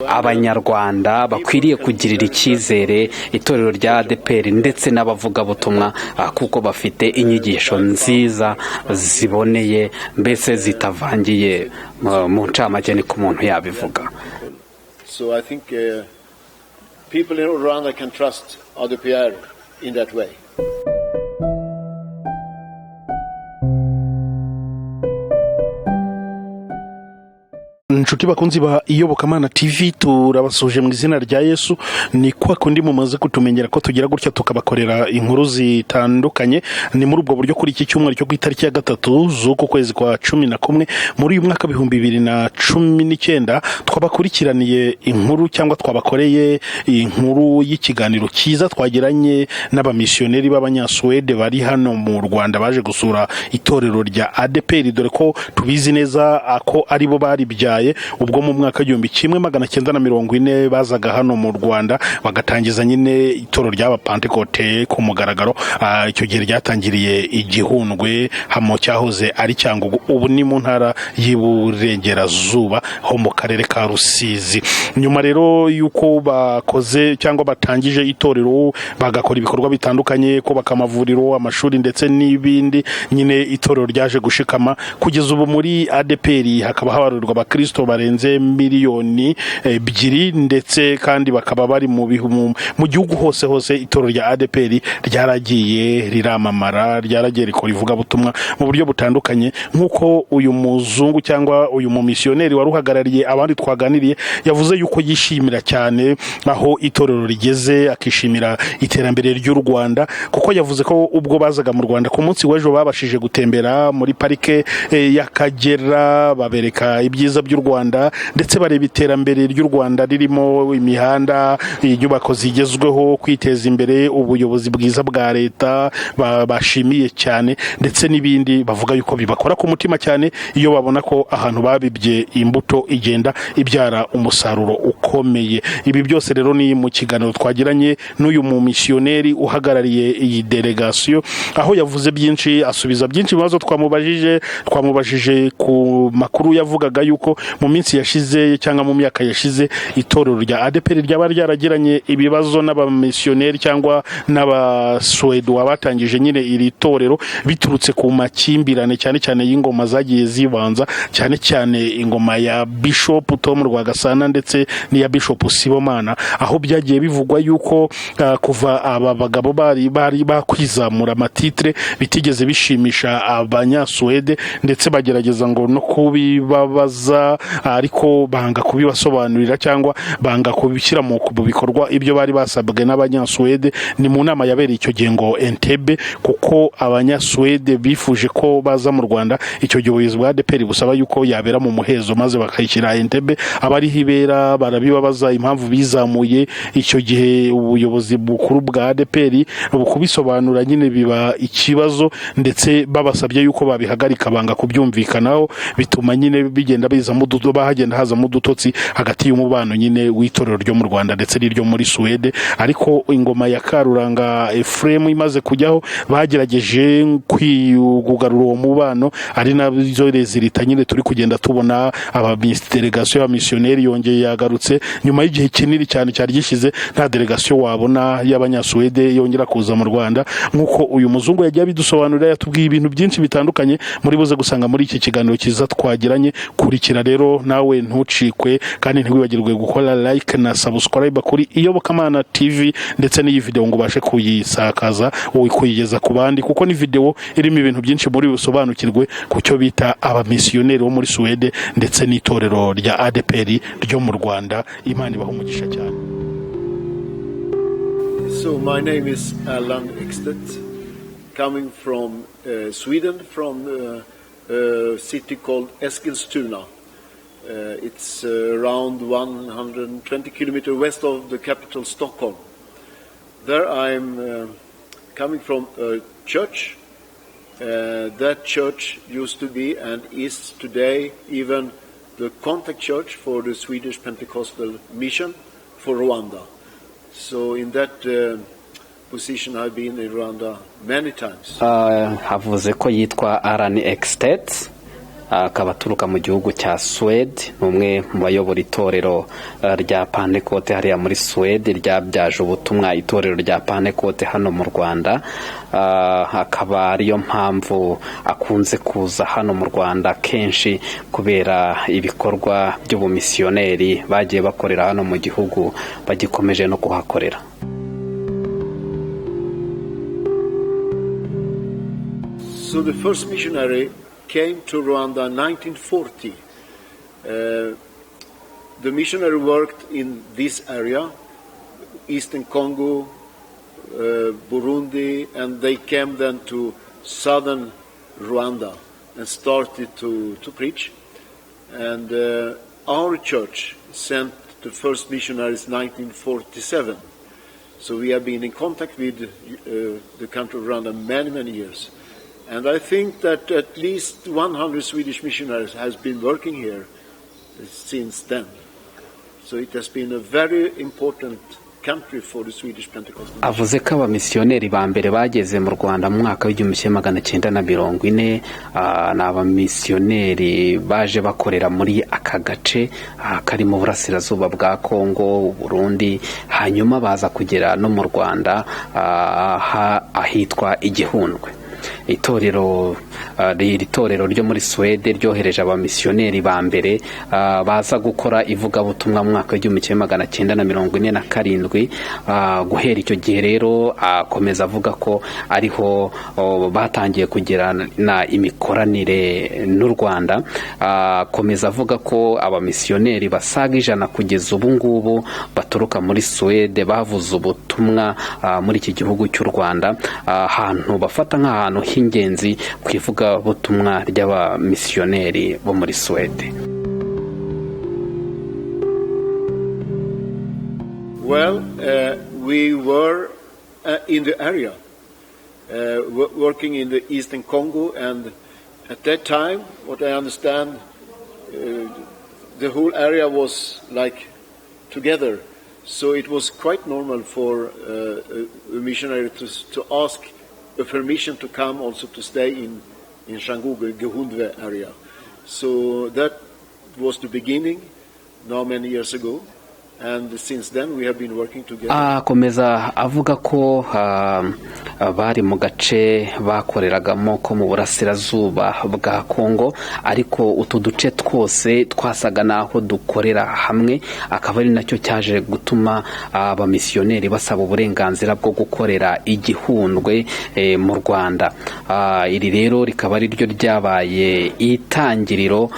abanyarwanda bakwiriye kugirira icyizere itorero rya ADEPR ndetse n'abavugabutumwa kuko bafite inyigisho nziza ziboneye mbese zitavangiye mu ncamake niko umuntu yabivuga. So I think people in Rwanda can trust ADEPR in that way. Inshuti bakunzi ba Iyobokamana TV, turabasuje mu izina rya Yesu. Ni kwa kundi mumaze kutumenyera ko tugira gutya tukabakorera inkuru zitandukanye. Ni muri ubwo buryo kuri iki cyumweru cyo ku itariki ya 3 z'uko kwezi kwa 11 muri uyu mwaka 2019 twabakurikiraniye inkuru cyangwa twabakoreye inkuru y'ikiganiro cyiza twagiranye n'abamissionnaire b'abanyasuede bari hano mu Rwanda baje gusura itorero rya ADEPR, dore ko tubizi neza ko ari bo bari byaye ubwo mu mwaka 1940 bazaga hano mu Rwanda bagatangiza nyine itorero ry'aba Pentecote ku mugaragaro. Icyo gihe ryatangiriye igihundwe hamo cyahoze ari cyangwa ubu ni mu ntara y'Iburengerazuba ho mu karere ka Rusizi. Nyuma rero yuko bakoze cyangwa batangije itorero bagakora ibikorwa bitandukanye ko bakamavuriro, amashuri ndetse n'ibindi, nyine itorero ryaje gushikama kugeza ubu muri ADEPR hakaba habarurwa abakristo barenze miliyoni 2 ndetse kandi bakaba bari mu gihugu hose itorero rya ADEPR ryaragiye riramamara, ryaragiye rikora ivuga butumwa mu buryo butandukanye, nkuko uyu muzungu cyangwa uyu mu missionaire waruhagarariye abandi twaganiriye yavuze yuko yishimira cyane aho itorero rigeze, akishimira iterambere ry'u Rwanda, kuko yavuze ko ubwo bazaga mu Rwanda ku munsi w'ejo babashije gutembera muri parike y'Akagera, babereka ibyiza by'u Rwanda ndetse bareba iterambere ry'u Rwanda ririmo imihanda, inyubako zigezweho, kwiteza imbere, ubuyobozi bwiza bwa leta bashimiye cyane ndetse n'ibindi. Bavuga yuko bibakora ku mutima cyane iyo babona ko ahantu babibye imbuto igenda ibyara umusaruro ukomeye. Ibi byose rero ni mu kiganiro twagiranye n'uyu mu missionnaire uhagarariye iyi delegation, aho yavuze byinshi, asubiza byinshi bibazo twamubajije ku makuru yavugaga yuko mu minsi yashize cyangwa mu myaka yashize itorero rya ADEPR ryaba ryaragiranye ibibazo n'abamissionnaire cyangwa n'abasuede wabatangije nyine iri torero biturutse ku makimbirane cyane y'ingoma zagiye zibanza, cyane ingoma ya Bishop Tom Rwagasana ndetse n'iya Bishop Sibomana, aho byagiye bivugwa yuko kuva aba bagabo bari bakwizamura amatitre bitigeze bishimisha abanyasuede ndetse bagerageza ngo no kubibabaza, ariko banga kubibasobanurira cyangwa banga kubishyira mu bikorwa ibyo bari basabwe n'abanyasuede. Ni mu nama yabereye icyo gihe ngo Entebbe, kuko abanyasuede bifuje ko baza mu Rwanda. Icyo gihe ubuyobozi bwa ADEPR busaba yuko yabera mu muhezo maze bakayishyira Entebbe, abari hibera barabibabaza impamvu bizamuye. Icyo gihe ubuyobozi bukuru bwa ADEPR bukubisobanura nyine biba ikibazo ndetse babasabye yuko babihagarika, banga kubyumvikanaho, bituma nyine bigenda biza bahagenda haza mu dutotsi hagati y'umubano nyine w'itorero ryo mu Rwanda ndetse n'iryo muri Suede. Ariko ingoma ya Karuranga Ephraim imaze kujyaho bagerageje kwigugarura uwo mubano, ari nazo rezilita nyine turi kugenda tubona delegation ya missionnaire yongeye yagarutse nyuma y'igihe kinini cyane cyari gishize nta delegation wabona y'abanyasuede yongera kuza mu Rwanda. Nkuko uyu muzungu yagiye bidusobanurira, yatubwiye ibintu byinshi bitandukanye muri buze gusanga muri iki kiganiro cyiza twagiranye. Kurikira rero nawe ntucikwe kandi ntiwibagirwe gukora like na subscribe kuri Iyobokamana TV ndetse n'iyi video ngo bashe kuyisakaza kuyigeza ku bandi, kuko ni video irimo ibintu byinshi muri busobanukirwe ku cyo bita abamissionnaire bo muri Suede ndetse n'itorero rya ADEPR ryo mu Rwanda. Imana ibaho umugisha cyane. So my name is Alan Ekstedt, coming from Sweden, from a city called Eskilstuna. It's around 120 kilometers west of the capital Stockholm. There I'm coming from a church. That church used to be and is today even the contact church for the Swedish Pentecostal mission for Rwanda. So in that position I've been in Rwanda many times. Havuze ko yitwa Alan Ekstedt, akaba aturuka mu gihugu cya Suede, ni umwe mu bayobora itorero rya Pentecote hariya muri Suede ryabyaje ubutumwa itorero rya Pentecote hano mu Rwanda. Akaba ariyo mpamvu akunze kuza hano mu Rwanda kenshi kubera ibikorwa by'ubumisiyoneri bagiye bakorera hano mu gihugu bagikomeje no kuhakorera. So the first missionary came to Rwanda in 1940. The missionary worked in this area, Eastern Congo, Burundi, and they came then to southern Rwanda and started to preach. And our church sent the first missionaries in 1947. So we have been in contact with the country of Rwanda many years. And I think that at least 100 Swedish missionaries has been working here since then. So it has been a very important country for the Swedish Pentecostal. Avuze ko abamisiyoneri ba mbere bageze mu Rwanda mu mwaka w'1940 ni abamisiyoneri baje bakorera muri aka gace kari mu burasirazuba bwa Kongo, Burundi, hanyuma baza kugera no mu Rwanda ahitwa Igihundwe. Itorero ryo muri Suede ryohereje abamisiyoneri ba mbere baza gukora ivugabutumwa mu mwaka w'1947. Guhera icyo gihe rero akomeza avuga ko ariho batangiye kugirana imikoranire n'u Rwanda. Akomeza avuga ko abamisiyoneri basaga 100 kugeza ubu ngubu baturuka muri Suede bavuze ubutumwa muri iki gihugu cy'u Rwanda, ahantu bafata nk'ahantu h'ingenzi ku ivugabutumwa ry'abamisiyoneri bo muri Suede. Well, we were in the area, working in the Eastern Congo, and at that time, what I understand, the whole area was like together. So it was quite normal for a missionary to ask a permission to come also to stay in Shanguge, Gehundwe area. So that was the beginning, now many years ago. And since then we have been working together. Akomeza avuga ko bari mu gace bakoreragamo ko mu burasirazuba bwa Kongo, ariko utu duce twose twasaga naho dukorera hamwe. Akaba ari nacyo cyaje gutuma abamisiyoneri basaba uburenganzira bwo gukorera Igihundwe mu Rwanda. Iri rero rikaba ari ryo ryabaye itangiriro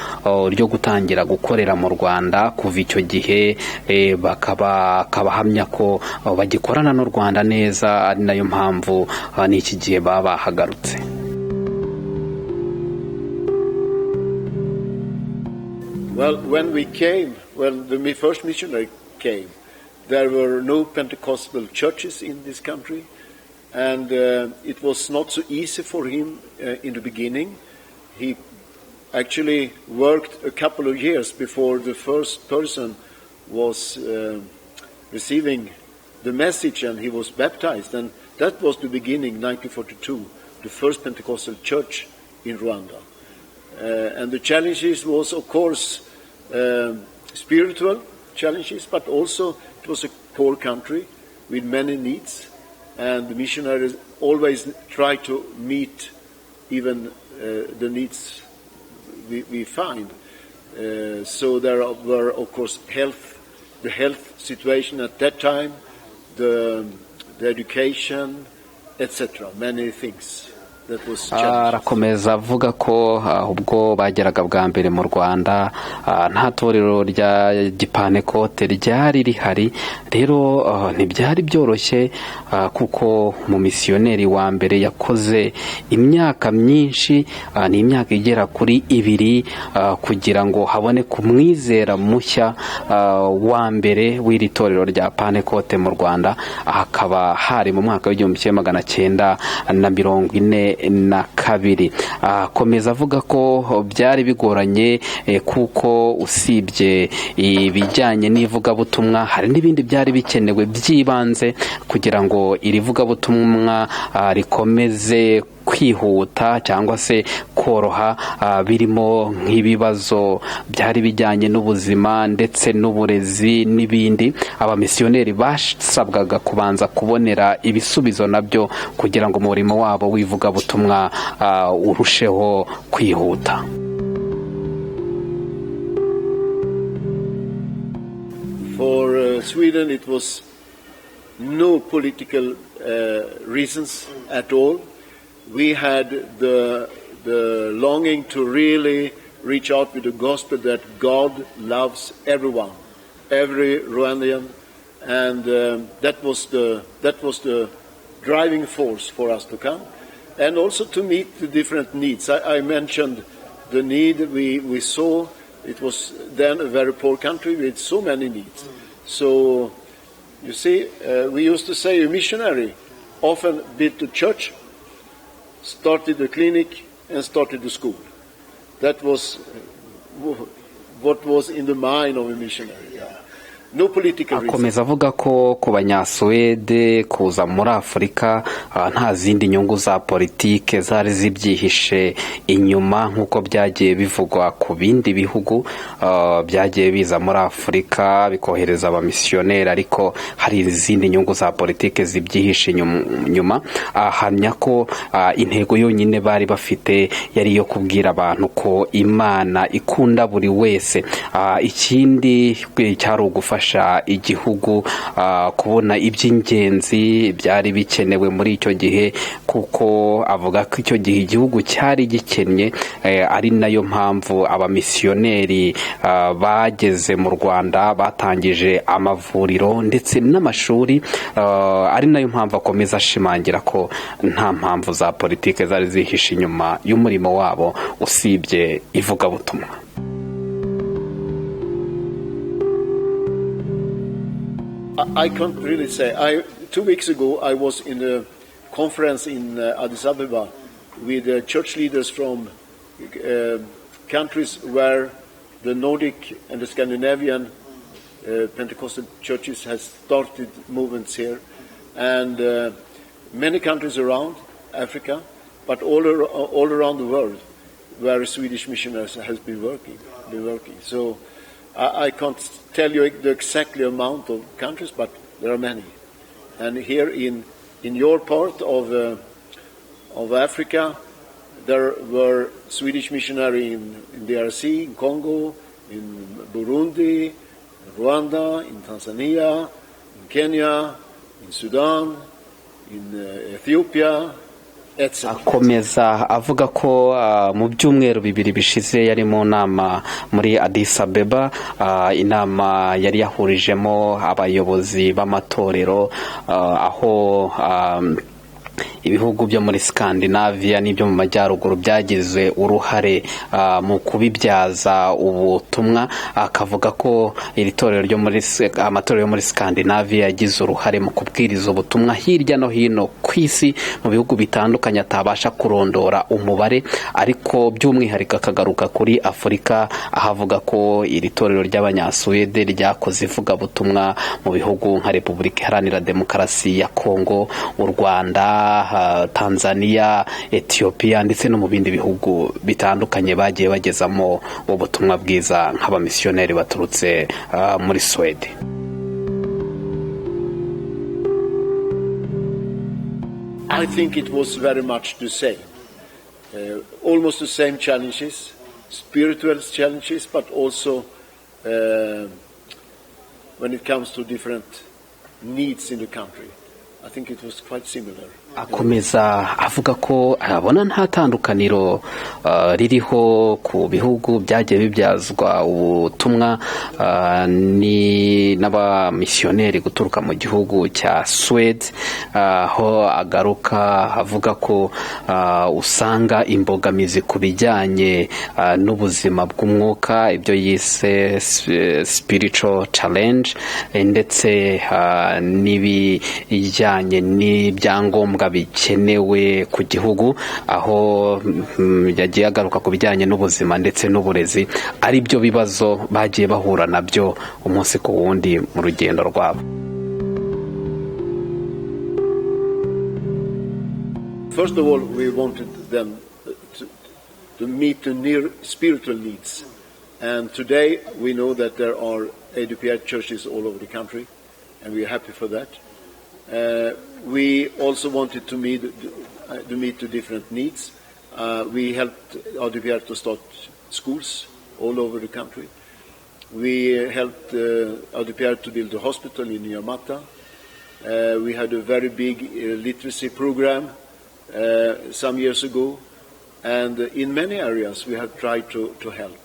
ryo gutangira gukorera mu Rwanda. Kuva icyo gihe bakabahamya ko bagikorana n'u Rwanda neza, ari nayo mpamvu n'iki gihe baba bahagarutse. Well, when the first missionary came, there were no Pentecostal churches in this country, and it was not so easy for him in the beginning. He actually worked a couple of years before the first person was receiving the message, and he was baptized, and that was the beginning, 1942, the first Pentecostal church in Rwanda. And the challenges was, of course, spiritual challenges, but also it was a poor country with many needs, and the missionaries always try to meet even the needs we find. So there were, of course, the health situation at that time, the education, etc. Many things. Arakomeza avuga ko ubwo bageraga bwa mbere mu Rwanda nta torero rya Pentecote ryari rihari. Rero ntibyari byoroshye kuko mu misiyoneri wa mbere yakoze imyaka myinshi, ni imyaka igera kuri 2 kugira ngo habone kumwizera mushya wa mbere w'iri torero rya Pentecote mu Rwanda. Hakaba hari mu mwaka w'1942. Akomeza avuga ko byari bigoranye kuko usibye ibijyanye n'ivugabutumwa hari n'ibindi byari bikenewe by'ibanze kugira ngo iri vugabutumwa rikomeze kwihuta cyangwa se koroha, birimo nk'ibibazo byari bijyanye n'ubuzima ndetse n'uburezi n'ibindi. Abamisiyoneri basabwaga kubanza kubonera ibisubizo nabyo kugira ngo umurimo wabo w'ivugabutumwa urusheho kwihuta. For Sweden, it was no political reasons at all. We had the longing to really reach out with the gospel that God loves everyone, every Rwandan, and that was the driving force for us to come, and also to meet the different needs. I mentioned the need we saw. It was then a very poor country with so many needs. So, you see, we used to say a missionary often built the church, started the clinic, and started the school. That was what was in the mind of a missionary. No political reason. Akomeza avuga ko ku banyasuwede kuza muri Afurika nta zindi nyungu za politike zari zibyihishe inyuma nk'uko byagiye bivugwa ku bindi bihugu byagiye biza muri Afurika bikohereza abamisiyoneri, ariko hari izindi nyungu za politike zibyihishe inyuma. Ahamya ko intego yonyine bari bafite yari yo kubwira abantu ko Imana ikunda buri wese. Ikindi cyari ugufasha igihugu kubona iby'ingenzi byari bikenewe muri icyo gihe, kuko avuga ko icyo gihe igihugu cyari gikennye, ari nayo mpamvu abamisiyoneri bageze mu Rwanda batangije amavuriro ndetse n'amashuri, ari nayo mpamvu akomeza ashimangira ko nta mpamvu za politike zari zihishe inyuma y'umurimo wabo usibye ivugabutumwa. I can't really say. 2 weeks ago, I was in a conference in Addis Ababa with church leaders from countries where the Nordic and the Scandinavian Pentecostal churches has started movements here, and many countries around Africa, but all around the world, where Swedish missionaries has been working. So I can't tell you the exact amount of countries, but there are many. And here in your part of Africa, there were Swedish missionaries in DRC, in Congo, in Burundi, in Rwanda, in Tanzania, in Kenya, in Sudan, in Ethiopia. Akomeza avuga ko mu byumweru bibiri bishize yari mu nama muri Addis Ababa, inama yari yahurijemo abayobozi b'amatorero, aho ibihugu byo muri Scandinavia n'ibyo mu majyaruguru byagize uruhare mu kubibyaza ubutumwa. Akavuga ko iri torero ryo muri amatorero yo muri Scandinavia yagize uruhare mu kubwiriza ubutumwa hirya no hino ku isi mu bihugu bitandukanye atabasha kurondora umubare, ariko by'umwihariko akagaruka kuri Afurika, ahavuga ko iri torero ry'abanyasuwede ryakoze ivugabutumwa mu bihugu nka Repubulika Iharanira Demokarasi ya Kongo, u Rwanda, Tanzania, Ethiopia ndetse no mu bindi bihugu bitandukanye bagiye bagezamo ubutumwa bwiza nk'abamisiyoneri baturutse muri Suede. I think it was very much the same. Almost the same challenges, spiritual challenges, but also when it comes to different needs in the country. I think it was quite similar. Akomeza avuga ko abona nta tandukaniro ririho ku bihugu byagiye bibyazwa ubutumwa ni n'abamisiyoneri guturuka mu gihugu cya Suede, aho agaruka avuga ko usanga imbogamizi ku bijyanye n'ubuzima bw'umwuka, ibyo yise spiritual challenge, ndetse n'ibijyanye n'ibyangombwa bikenewe ku gihugu, aho yagiye agaruka ku bijyanye n'ubuzima ndetse n'uburezi, ari byo bibazo bagiye bahura nabyo umunsi ku wundi mu rugendo rwabo. First of all, we wanted them to meet the near spiritual needs. And today we know that there are ADEPR churches all over the country, and we are happy for that. We also wanted to meet the different needs. We helped ADEPR to start schools all over the country. We helped ADEPR to build a hospital in Yamata. We had a very big literacy program some years ago, and in many areas we have tried to help.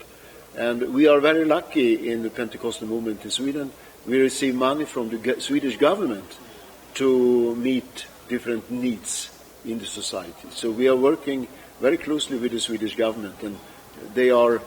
And we are very lucky in the Pentecostal movement in Sweden. We receive money from the Swedish government to meet different needs in the society. So we are working very closely with the Swedish government, and they are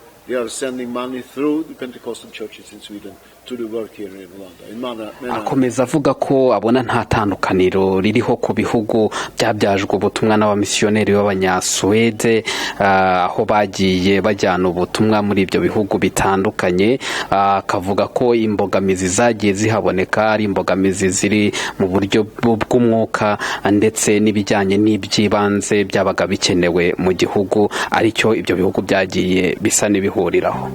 sending money through the Pentecostal churches in Sweden to the work here in Rwanda. Akomeza avuga ko abona nta tandukaniro ririho ku bihugu byabyajwe ubutumwa n'abamisiyoneri b'abanyasuwede aho bagiye bajyana ubutumwa muri ibyo bihugu bitandukanye. Akavuga ko imbogamizi zagiye zihaboneka ari imbogamizi ziri mu buryo bw'umwuka ndetse n'ibijyanye n'iby'ibanze byabaga bikenewe mu gihugu, aricyo ibyo bihugu byagiye bisa n'ibihuriraho.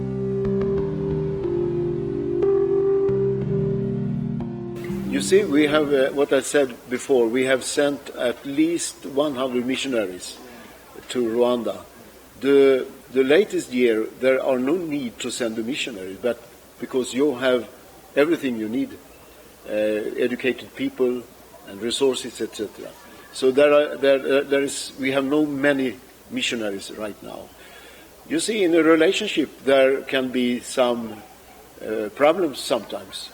You see, we have, what I said before, we have sent at least 100 missionaries to Rwanda. The latest year, there are no need to send a missionary, but because you have everything you need, educated people and resources, etc. So we have no many missionaries right now. You see, in a relationship, there can be some problems sometimes.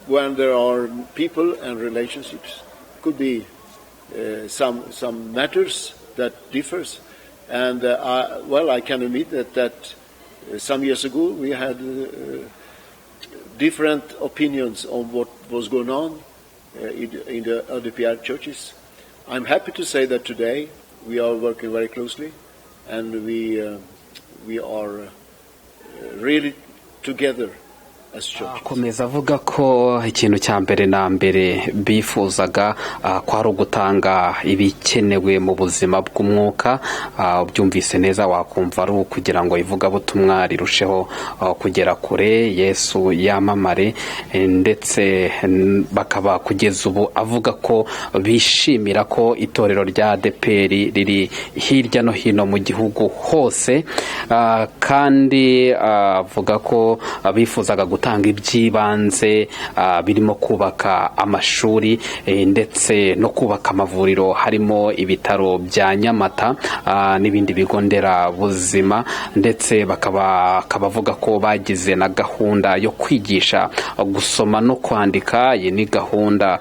When there are people and relationships, could be some matters that differs, and I can admit that some years ago we had different opinions on what was going on in the ADEPR churches. I'm happy to say that today we are working very closely, and we are really together. Akomeza avuga ko ikintu cya mbere na mbere bifuzaga kwari ugutanga ibikenewe mu buzima bw'umwuka. Byumvise neza wakumva ari ukugira ngo ivugabutumwa rirusheho kugera kure, Yesu yamamare, ndetse bakaba kugeza ubu avuga ko bishimira ko itorero rya ADEPR riri hirya no hino mu gihugu hose, kandi avuga ko bifuzaga gutanga iby'ibanze birimo kubaka amashuri ndetse no kubaka amavuriro, harimo ibitaro bya Nyamata n'ibindi bigo nderabuzima, ndetse bakaba bavuga ko bagize na gahunda yo kwigisha gusoma no kwandika. Iyi ni gahunda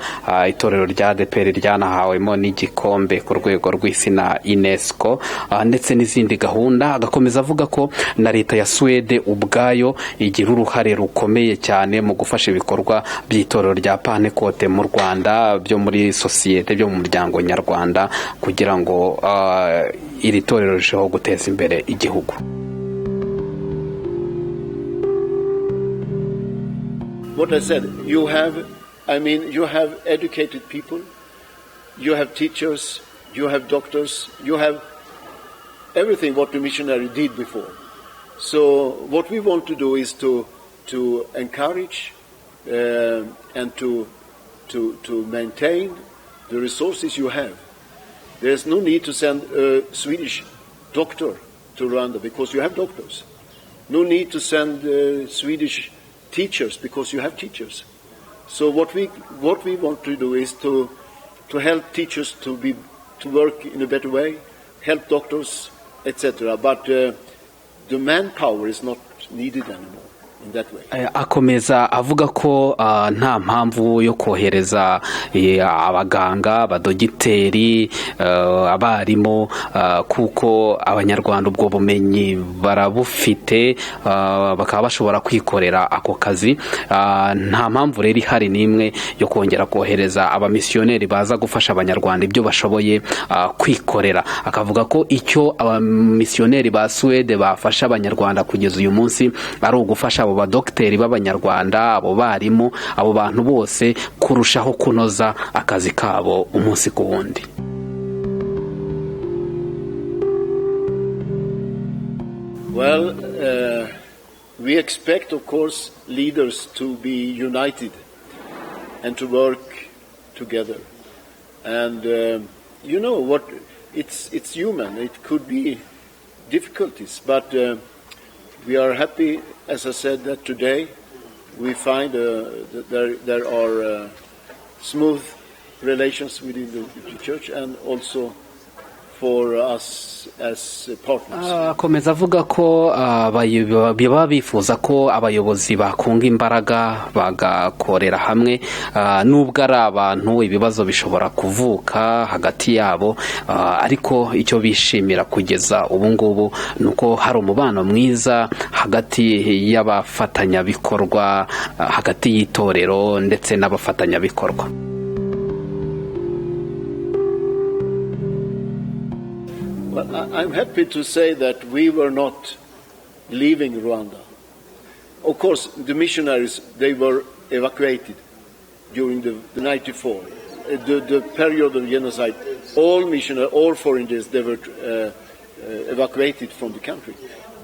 itorero rya ADEPR ryanahawemo n'igikombe ku rwego rw'isi na UNESCO, ndetse n'izindi gahunda. Agakomeza avuga ko na leta ya Suede ubwayo igira uruhare rukomeye cyane mu gufasha ibikorwa by'itorero rya Pentecote mu Rwanda, byo muri sosiyete, byo mu muryango nyarwanda, kugira ngo iri torero risheho guteza imbere igihugu. What I said, you have educated people, you have teachers, you have doctors, you have everything what the missionary did before. So what we want to do is to encourage and to maintain the resources you have. There's no need to send a Swedish doctor to Rwanda because you have doctors. No need to send Swedish teachers because you have teachers. So what we want to do is to help teachers to work in a better way, help doctors, etc. But the manpower is not needed anymore. Akomeza avuga ko nta mpamvu yo kohereza abaganga, abadogiteri, abarimu, kuko abanyarwanda ubwo bumenyi barabufite, bakaba bashobora kwikorera ako kazi. Nta mpamvu rero ihari n'imwe yo kongera kohereza abamisiyoneri baza gufasha abanyarwanda ibyo bashoboye kwikorera. Akavuga ko icyo abamisiyoneri ba Suede bafasha abanyarwanda kugeza uyu munsi ari ugufasha abo badokiteri b'abanyarwanda, abo barimu, abo bantu bose kurushaho kunoza akazi kabo umunsi ku wundi. Well, we expect, of course, leaders to be united and to work together. And you know what? It's human. It could be difficulties, but we are happy, as I said, that today we find that there are smooth relations within the church and also for us as partners. Akomeza avuga ko baba bifuza ko abayobozi bakunga imbaraga bagakorera hamwe, nubwo ari abantu ibibazo bishobora kuvuka hagati yabo, ariko icyo bishimira kugeza ubu ngubu nuko hari umubano mwiza hagati y'abafatanyabikorwa, hagati y'itorero ndetse n'abafatanyabikorwa. I'm happy to say that we were not leaving Rwanda. Of course, the missionaries, they were evacuated during the 94, the period of genocide. All missionaries, all foreigners, they were evacuated from the country.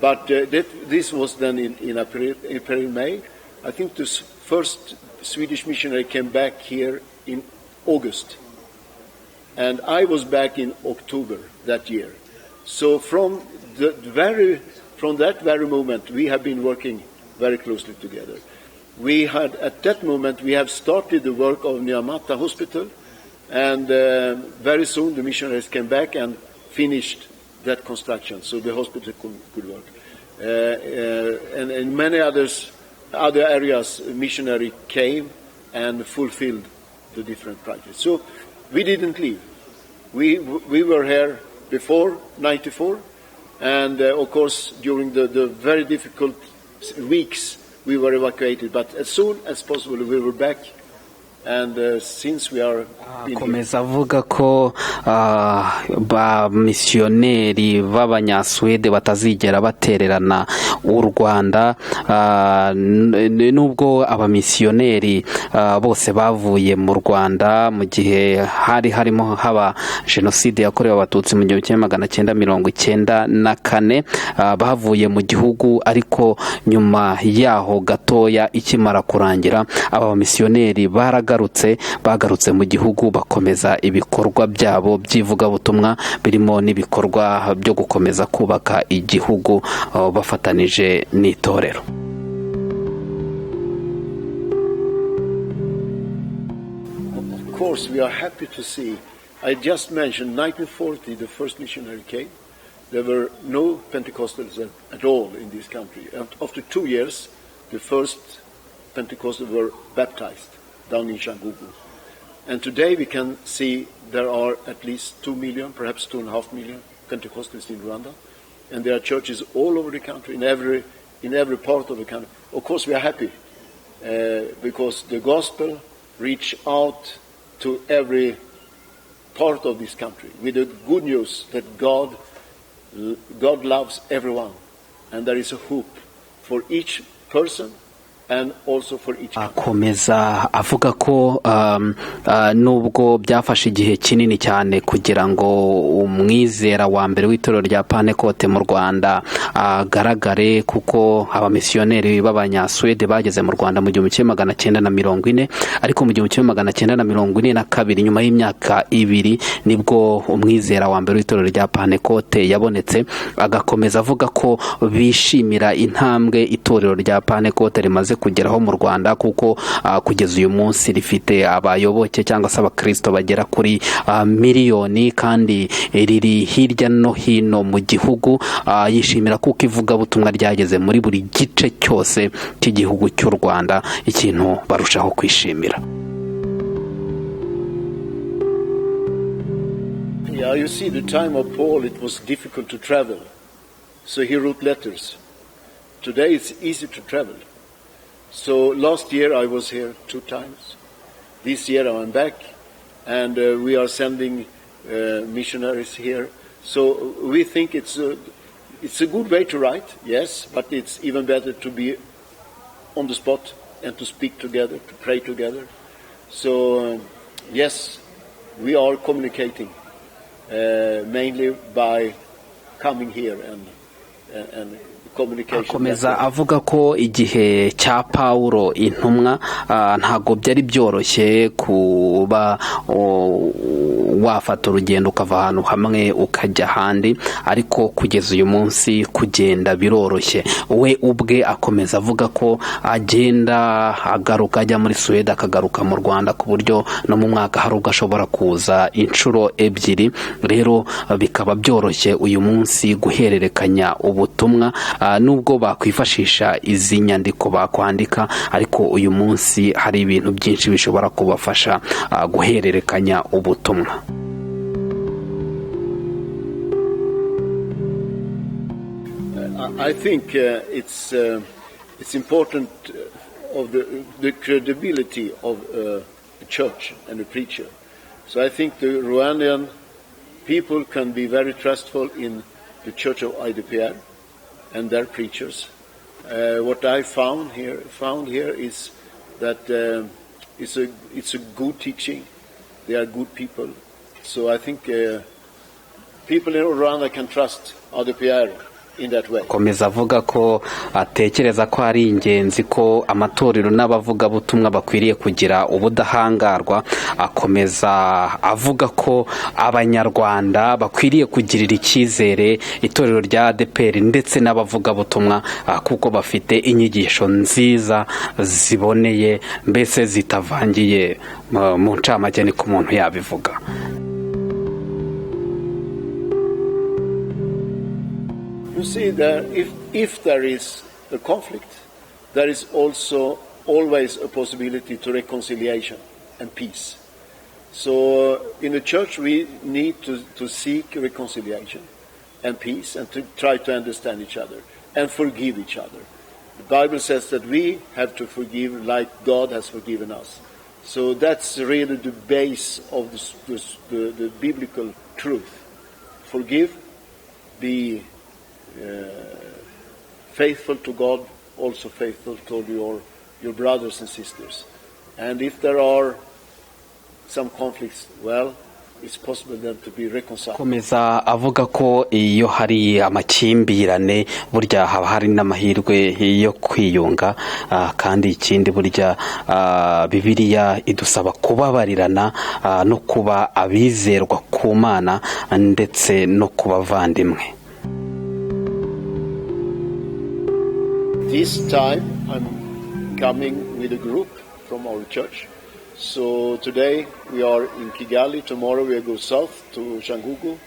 But this was done in April, May. I think the first Swedish missionary came back here in August. And I was back in October that year. So from that very moment, we have been working very closely together. We had, at that moment, we have started the work of Nyamata Hospital, and very soon the missionaries came back and finished that construction, so the hospital could work. And in many other areas, missionary came and fulfilled the different projects. So we didn't leave. We were here before 94, and of course during the very difficult weeks we were evacuated, but as soon as possible we were back, and since we are akomeza avuga ko ba missionnaire b'abanyasuwede batazigera batererana u Rwanda, nubwo abamisiyoneri bose bavuye mu Rwanda mu gihe harimo haba jenoside yakorewe abatutsi mu 1994, bavuye mu gihugu, ariko nyuma yaho gatoya ikimara kurangira aba bamisiyoneri bagarutse mu gihugu bakomeza ibikorwa byabo by'ivugabutumwa birimo n'ibikorwa byo gukomeza kubaka igihugu bafatanije n'itorero. Of course, we are happy to see. I just mentioned 1940, the first missionary came. There were no Pentecostals at all in this country. After 2 years, the first Pentecostals were baptized down in Shangugu. And today we can see there are at least 2 million, perhaps 2.5 million Pentecostals in Rwanda. And there are churches all over the country, in every part of the country. Of course, we are happy because the gospel reached out to every part of this country with the good news that God loves everyone. And there is a hope for each person and also for each country. Akomeza avuga ko nubwo byafashe igihe kinini cyane kugira ngo umwizera wa mbere w'itorero rya Pentecote mu Rwanda agaragare, kuko abamisiyoneri b'abanyasuwede bageze mu Rwanda mu 1940, ariko mu 1942 nyuma y'imyaka 2 nibwo umwizera wa mbere w'itorero rya Pentecote yabonetse. Agakomeza avuga ko bishimira intambwe itorero rya Pentecote rimaze kugeraho mu Rwanda, kuko kugeza uyu munsi rifite abayoboke cyangwa se abakristo bagera kuri miliyoni, kandi riri hirya no hino mu gihugu. Yishimira kuko ivugabutumwa ryageze muri buri gice cyose cy'igihugu cy'u Rwanda, ikintu barushaho kwishimira. Yeah, you see, the time of Paul, it was difficult to travel, so he wrote letters. Today it's easy to travel. So last year I was here 2 times. This year I'm back, and we are sending missionaries here. So we think it's a good way to write, yes, but it's even better to be on the spot and to speak together, to pray together. So yes, we are communicating mainly by coming here and communication. Akomeza avuga ko igihe cya Pawulo intumwa ntago byari byoroshye kuba wafata urugendo ukava ahantu hamwe ukajya ahandi, ariko kugeza uyu munsi kugenda biroroshye. We ubwe akomeza avuga ko agenda agaruka ajya muri Suede akagaruka mu Rwanda, ku buryo no mu mwaka hari ubwo ashobora kuza inshuro ebyiri. Rero bikaba byoroshye uyu munsi guhererekanya ubutumwa, nubwo bakwifashisha izi nyandiko bakwandika, ariko uyu munsi hari ibintu byinshi bishobora kubafasha guhererekanya ubutumwa. I think it's important of the credibility of the church and the preacher. So I think the Rwandan people can be very trustful in the Church of ADEPR and their preachers. What I found here is that it's a good teaching. They are good people. So I think people in Rwanda can trust ADEPR in that way. Komeza avuga ko atekereza ko ari ingenzi ko amatorero n'abavugabutumwa bakwiriye kugira ubudahangarwa. Akomeza avuga ko abanyarwanda bakwiriye kugirira icyizere itorero rya ADEPR ndetse n'abavugabutumwa, kuko bafite inyigisho nziza ziboneye, mbese zitavangiye. Mu ncamake niko umuntu yabivuga. You see, that if there is a conflict, there is also always a possibility to reconciliation and peace. So in the church we need to seek reconciliation and peace and to try to understand each other and forgive each other. The Bible says that we have to forgive like God has forgiven us. So that's really the base of the biblical truth. Forgive, be faithful to God, also faithful to your brothers and sisters. And if there are some conflicts, well, it's possible then to be reconciled. Komeza avuga ko iyo hari amakimbirane burya haba hari n'amahirwe yo kwiyunga, kandi ikindi burya Bibiliya idusaba kubabarirana no kuba abizerwa ku Mana ndetse no kubavandimwe. This time I'm coming with a group from our church. So today we are in Kigali, tomorrow we go south to Shangugu,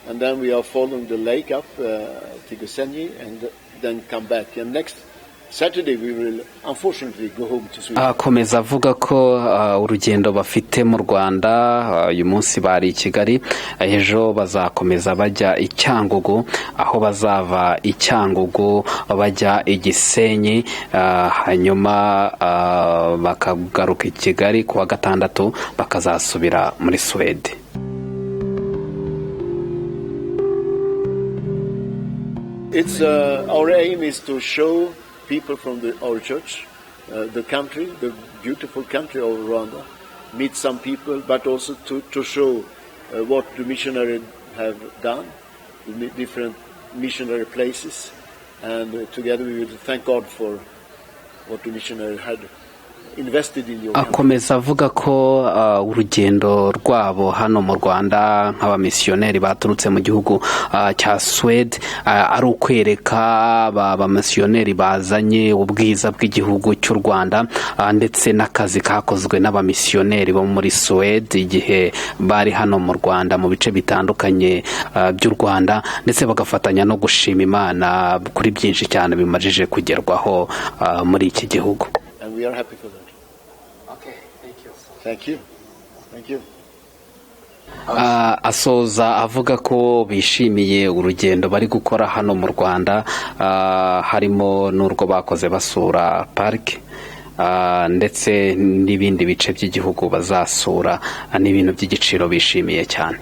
and then we are following the lake up to Gisenyi and then come back. And next Saturday we will unfortunately go home to Sweden. Akomeza avuga ko urugendo bafite mu Rwanda uyu munsi bari i Kigali, ejo bazakomeza bajya i Cyangugu, aho bazava i Cyangugu bajya i Gisenyi, hanyuma bakagaruka i Kigali kuwa gatandatu bakazasubira muri Suede. It's our aim is to show people from our church, the country, the beautiful country of Rwanda, meet some people, but also to show what the missionary have done, the different missionary places, and together we will thank God for what the missionary had invested in your country. Akomeza avuga ko urugendo rwabo hano mu Rwanda nk'abamisiyoneri baturutse mu gihugu cya Suede ari ukwereka abamisiyoneri bazanye ubwiza bw'igihugu cy'u Rwanda, ndetse n'akazi kakozwe n'abamisiyoneri bo muri Suede igihe bari hano mu Rwanda mu bice bitandukanye by'u Rwanda, ndetse bagafatanya no gushima Imana kuri byinshi cyane bimajije kugerwaho muri iki gihugu. And we are happy for that. Okay, thank you. Thank you. Thank you. Asoza avuga ko bishimiye urugendo bari gukora hano mu Rwanda, harimo n'urwo bakoze basura park, ndetse n'ibindi bice by'igihugu bazasura, n'ibintu by'igiciro bishimiye cyane.